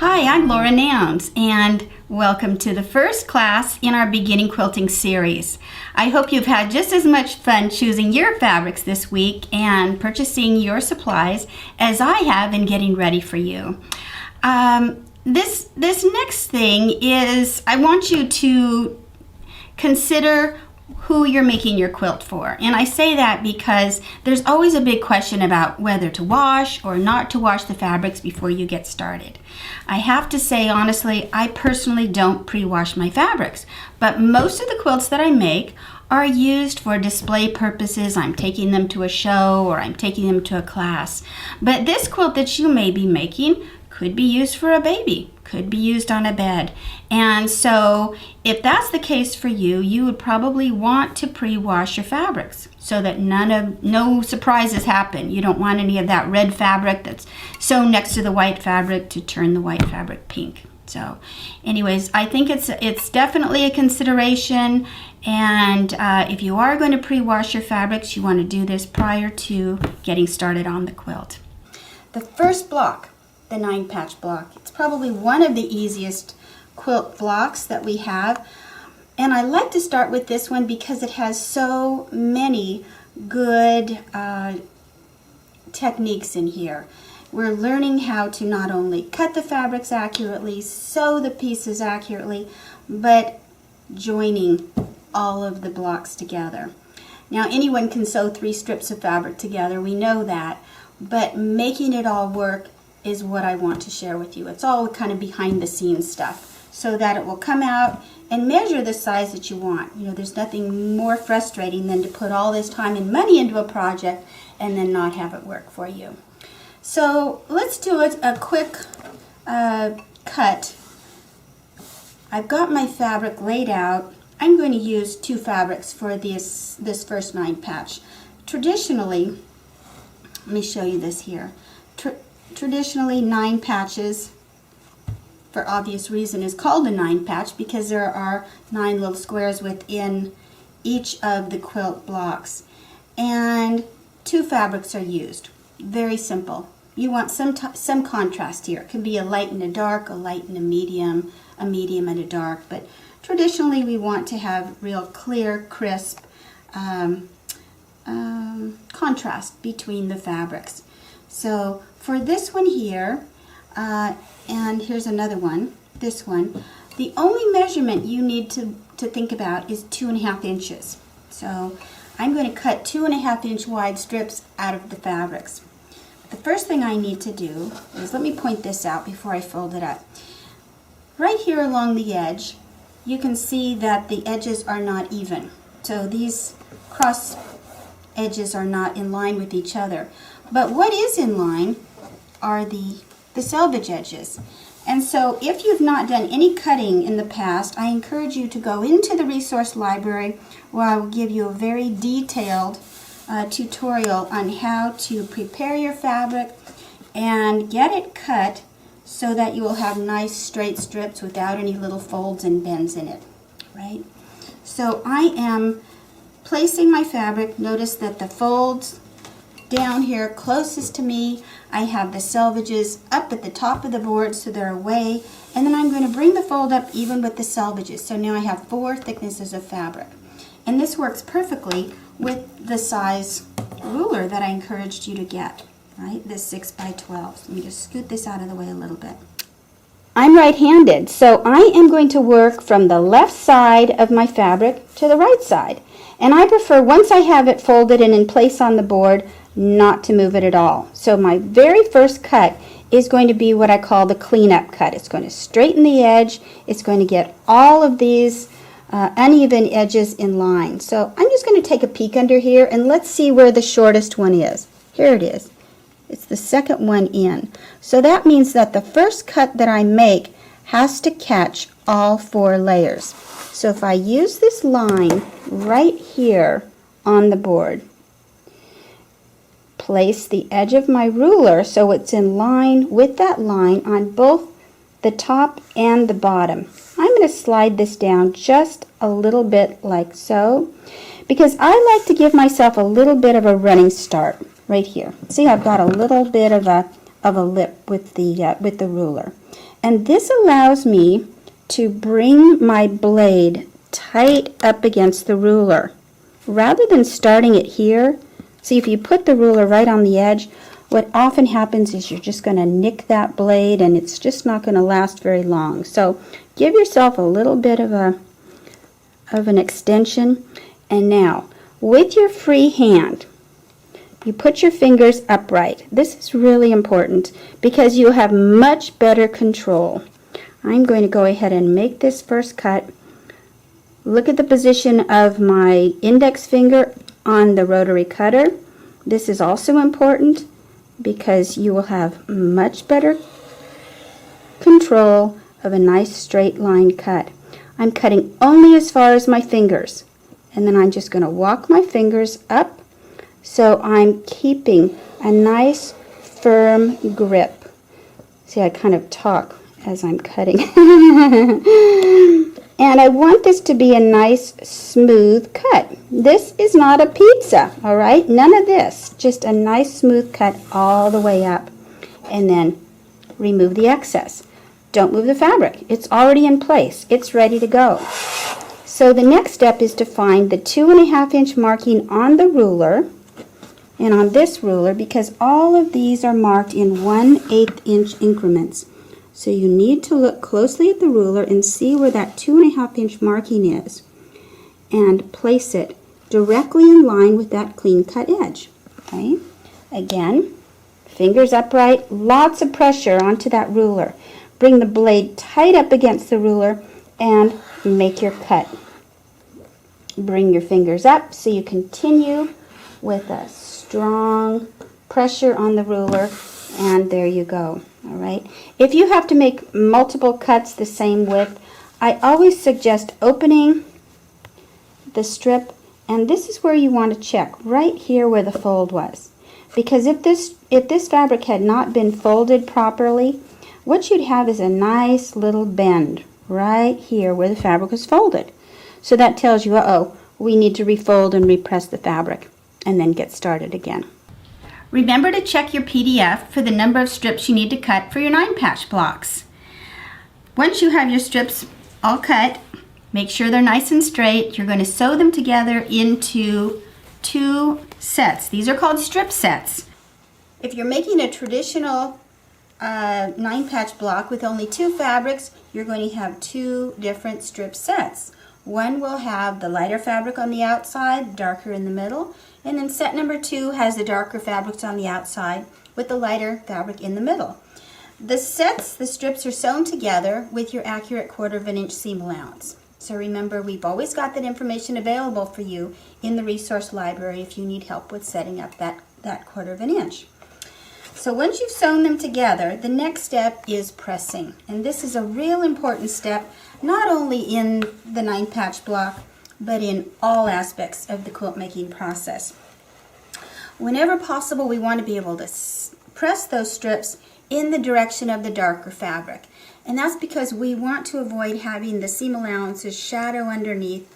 Hi, I'm Laura Nownes, and welcome to the first class in our beginning quilting series. I hope you've had just as much fun choosing your fabrics this week and purchasing your supplies as I have in getting ready for you. This next thing is I want you to consider who you're making your quilt for. And I say that because there's always a big question about whether to wash or not to wash the fabrics before you get started. I have to say honestly, I personally don't pre-wash my fabrics, but most of the quilts that I make are used for display purposes. I'm taking them to a show or I'm taking them to a class. But this quilt that you may be making could be used for a baby, could be used on a bed. And so if that's the case for you, you would probably want to pre-wash your fabrics so that no surprises happen. You don't want any of that red fabric that's sewn next to the white fabric to turn the white fabric pink. So anyways, I think it's definitely a consideration, and if you are going to pre-wash your fabrics, you want to do this prior to getting started on the quilt. The first block, the 9-patch block. It's probably one of the easiest quilt blocks that we have, and I like to start with this one because it has so many good techniques in here. We're learning how to not only cut the fabrics accurately, sew the pieces accurately, but joining all of the blocks together. Now anyone can sew 3 strips of fabric together, we know that, but making it all work is what I want to share with you. It's all kind of behind the scenes stuff so that it will come out and measure the size that you want. You know, there's nothing more frustrating than to put all this time and money into a project and then not have it work for you. So let's do a quick cut. I've got my fabric laid out. I'm going to use 2 fabrics for this first 9-patch. Traditionally, let me show you this here. Traditionally, 9 patches, for obvious reason, is called a 9-patch because there are 9 little squares within each of the quilt blocks. And 2 fabrics are used. Very simple. You want some contrast here. It can be a light and a dark, a light and a medium and a dark. But traditionally, we want to have real clear, crisp contrast between the fabrics. So for this one here, and here's another one, this one, the only measurement you need to think about is 2.5 inches. So I'm going to cut 2.5-inch wide strips out of the fabrics. The first thing I need to do is, let me point this out before I fold it up. Right here along the edge, you can see that the edges are not even. So these cross edges are not in line with each other. But what is in line are the selvage edges. And so if you've not done any cutting in the past, I encourage you to go into the resource library where I will give you a very detailed tutorial on how to prepare your fabric and get it cut so that you will have nice straight strips without any little folds and bends in it, right? So I am placing my fabric. Notice that the folds down here closest to me, I have the selvages up at the top of the board so they're away, and then I'm going to bring the fold up even with the selvages. So now I have 4 thicknesses of fabric. And this works perfectly with the size ruler that I encouraged you to get, right? This 6x12. Let me just scoot this out of the way a little bit. I'm right-handed, so I am going to work from the left side of my fabric to the right side. And I prefer, once I have it folded and in place on the board, not to move it at all. So my very first cut is going to be what I call the cleanup cut. It's going to straighten the edge. It's going to get all of these uneven edges in line. So I'm just going to take a peek under here and let's see where the shortest one is. Here it is. It's the second one in. So that means that the first cut that I make has to catch all 4 layers. So if I use this line right here on the board, place the edge of my ruler so it's in line with that line on both the top and the bottom. I'm going to slide this down just a little bit like so, because I like to give myself a little bit of a running start right here. See, I've got a little bit of a lip with the ruler. And this allows me to bring my blade tight up against the ruler. Rather than starting it here, see, if you put the ruler right on the edge, what often happens is you're just going to nick that blade and it's just not going to last very long. So give yourself a little bit of an extension. And now, with your free hand, you put your fingers upright. This is really important because you have much better control. I'm going to go ahead and make this first cut. Look at the position of my index finger on the rotary cutter. This is also important because you will have much better control of a nice straight line cut. I'm cutting only as far as my fingers, and then I'm just going to walk my fingers up so I'm keeping a nice firm grip. See, I kind of talk as I'm cutting. And I want this to be a nice smooth cut. This is not a pizza, all right? None of this. Just a nice smooth cut all the way up. And then remove the excess. Don't move the fabric. It's already in place. It's ready to go. So the next step is to find the 2.5 inch marking on the ruler and on this ruler, because all of these are marked in 1/8 inch increments. So you need to look closely at the ruler and see where that 2.5 inch marking is and place it directly in line with that clean cut edge. Okay? Again, fingers upright, lots of pressure onto that ruler. Bring the blade tight up against the ruler and make your cut. Bring your fingers up so you continue with a strong pressure on the ruler, and there you go. All right. If you have to make multiple cuts the same width, I always suggest opening the strip, and this is where you want to check, right here where the fold was. Because if this fabric had not been folded properly, what you'd have is a nice little bend right here where the fabric was folded. So that tells you, uh-oh, we need to refold and repress the fabric and then get started again. Remember to check your PDF for the number of strips you need to cut for your 9-patch blocks. Once you have your strips all cut, make sure they're nice and straight. You're going to sew them together into 2 sets. These are called strip sets. If you're making a traditional 9-patch block with only 2 fabrics, you're going to have 2 different strip sets. One will have the lighter fabric on the outside, darker in the middle, and then set number 2 has the darker fabrics on the outside with the lighter fabric in the middle. The strips are sewn together with your accurate 1/4 inch seam allowance. So remember, we've always got that information available for you in the resource library if you need help with setting up that 1/4 inch. So once you've sewn them together, the next step is pressing. And this is a real important step, not only in the 9-patch block, but in all aspects of the quilt making process. Whenever possible, we want to be able to press those strips in the direction of the darker fabric. And that's because we want to avoid having the seam allowances shadow underneath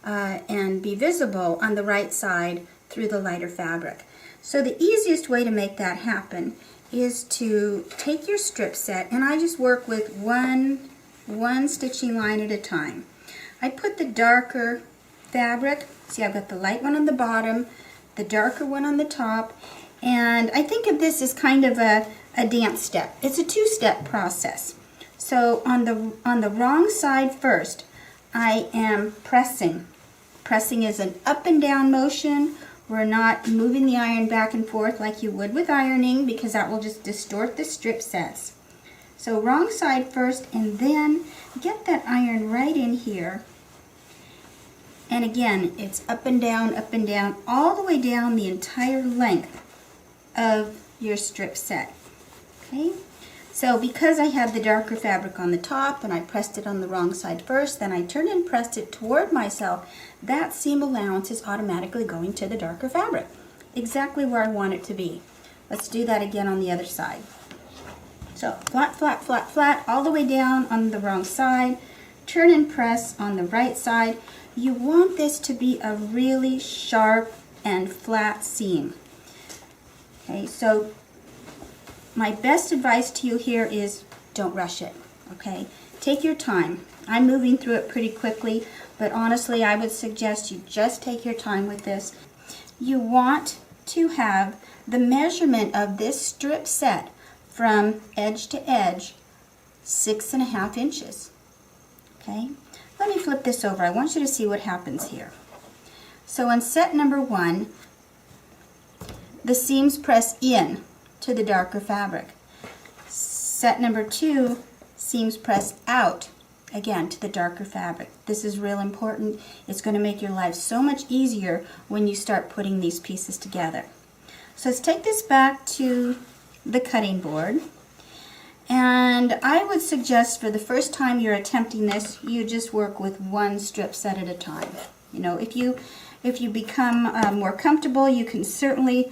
and be visible on the right side through the lighter fabric. So the easiest way to make that happen is to take your strip set, and I just work with one stitching line at a time. I put the darker fabric, see, I've got the light one on the bottom, the darker one on the top, and I think of this as kind of a dance step. It's a 2-step process. So on the wrong side first, I am pressing. Pressing is an up and down motion. We're not moving the iron back and forth like you would with ironing, because that will just distort the strip sets. So wrong side first, and then get that iron right in here. And again, it's up and down, all the way down the entire length of your strip set. Okay? So because I had the darker fabric on the top and I pressed it on the wrong side first, then I turned and pressed it toward myself, that seam allowance is automatically going to the darker fabric, exactly where I want it to be. Let's do that again on the other side. So flat, flat, flat, flat, all the way down on the wrong side, turn and press on the right side. You want this to be a really sharp and flat seam. Okay, so my best advice to you here is don't rush it. okay? Take your time. I'm moving through it pretty quickly, but honestly, I would suggest you just take your time with this. You want to have the measurement of this strip set from edge to edge 6.5 inches, okay? Let me flip this over. I want you to see what happens here. So on set number 1, the seams press in to the darker fabric. Set number 2, seams press out again to the darker fabric. This is real important. It's going to make your life so much easier when you start putting these pieces together. So let's take this back to the cutting board. And I would suggest for the first time you're attempting this, you just work with one strip set at a time. You know, if you become more comfortable, you can certainly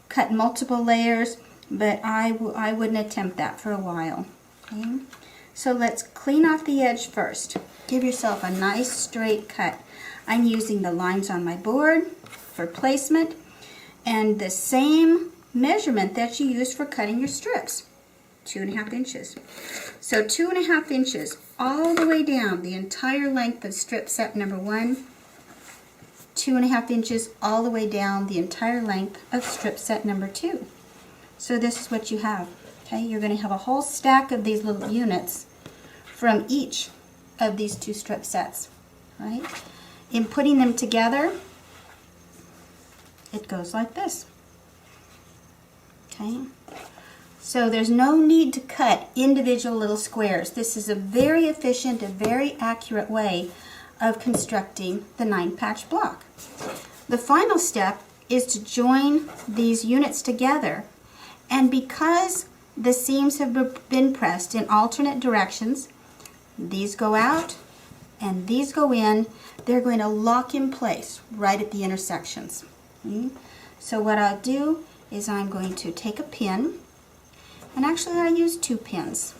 cut multiple layers, but I wouldn't attempt that for a while. Okay? So let's clean off the edge first. Give yourself a nice straight cut. I'm using the lines on my board for placement and the same measurement that you use for cutting your strips, 2.5 inches. So 2.5 inches all the way down the entire length of strip set number 1, 2.5 inches all the way down the entire length of strip set number 2. So this is what you have. Okay, you're going to have a whole stack of these little units from each of these 2 strip sets, right? In putting them together, it goes like this. Okay, so there's no need to cut individual little squares. This is a very efficient, a very accurate way of constructing the 9-patch block. The final step is to join these units together, and because the seams have been pressed in alternate directions, these go out and these go in, they're going to lock in place right at the intersections. So what I'll do is I'm going to take a pin, and actually I use 2 pins.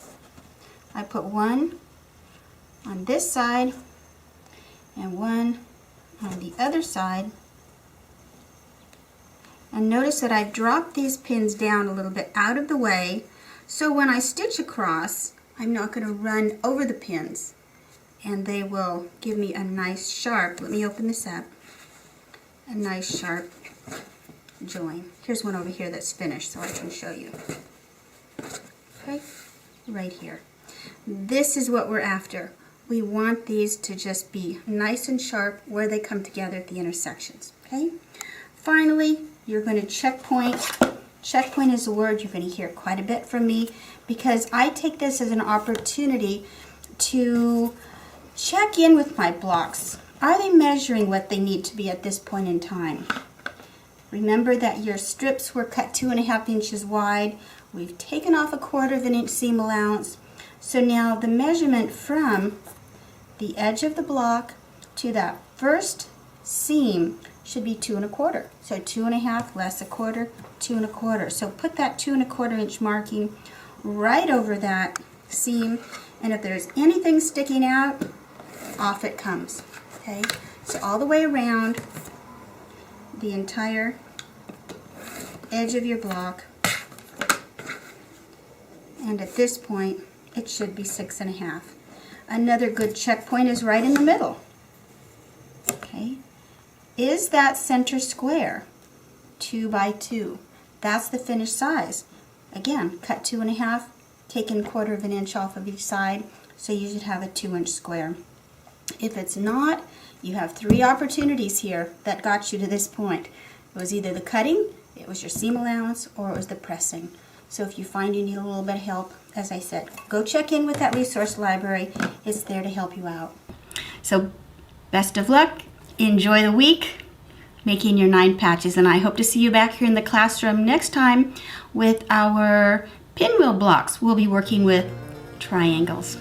I put one on this side and one on the other side. And notice that I've dropped these pins down a little bit out of the way, so when I stitch across, I'm not going to run over the pins, and they will give me a nice sharp, let me open this up, a nice sharp join. Here's one over here that's finished so I can show you. Okay, right here. This is what we're after. We want these to just be nice and sharp where they come together at the intersections. Okay. Finally, you're going to check point. Check point is a word you're going to hear quite a bit from me, because I take this as an opportunity to check in with my blocks. Are they measuring what they need to be at this point in time? Remember that your strips were cut 2.5 inches wide. We've taken off 1/4 inch seam allowance. So now the measurement from the edge of the block to that first seam should be 2 1/4. So 2.5 less 1/4, 2 1/4. So put that 2 1/4 inch marking right over that seam, and if there's anything sticking out, off it comes. Okay, so all the way around the entire edge of your block, and at this point it should be 6.5. Another good check point is right in the middle. Okay, is that center square 2 by 2? That's the finished size. Again, cut 2.5, taking 1/4 inch off of each side, so you should have a 2-inch square. If it's not, you have 3 opportunities here that got you to this point. It was either the cutting, it was your seam allowance, or it was the pressing. So if you find you need a little bit of help, as I said, go check in with that resource library. It's there to help you out. So best of luck. Enjoy the week making your 9 patches, and I hope to see you back here in the classroom next time with our pinwheel blocks. We'll be working with triangles.